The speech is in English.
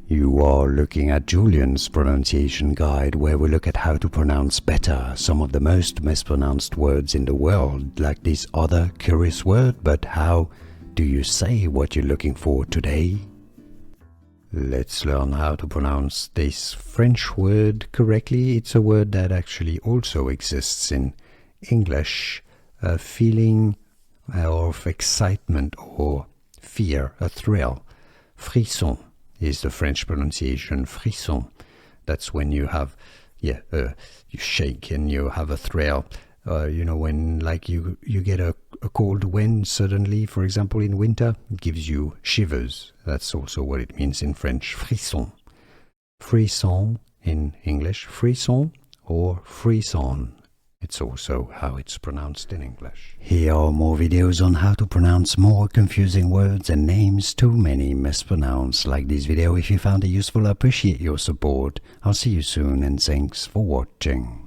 You are looking at Julian's pronunciation guide, where we look at how to pronounce better some of the most mispronounced words in the world, like this other curious word. But how do you say what you're looking for today? Let's learn how to pronounce this French word correctly. It's a word that actually also exists in English, a feeling of excitement or fear, a thrill. Frisson is the French pronunciation. Frisson. That's when you have, you shake and you have a thrill. When like you get a cold wind suddenly, for example, in winter, it gives you shivers. That's also what it means in French. Frisson. Frisson in English. Frisson or frisson. It's also how it's pronounced in English. Here are more videos on how to pronounce more confusing words and names too many mispronounced. Like this video if you found it useful. I appreciate your support. I'll see you soon and thanks for watching.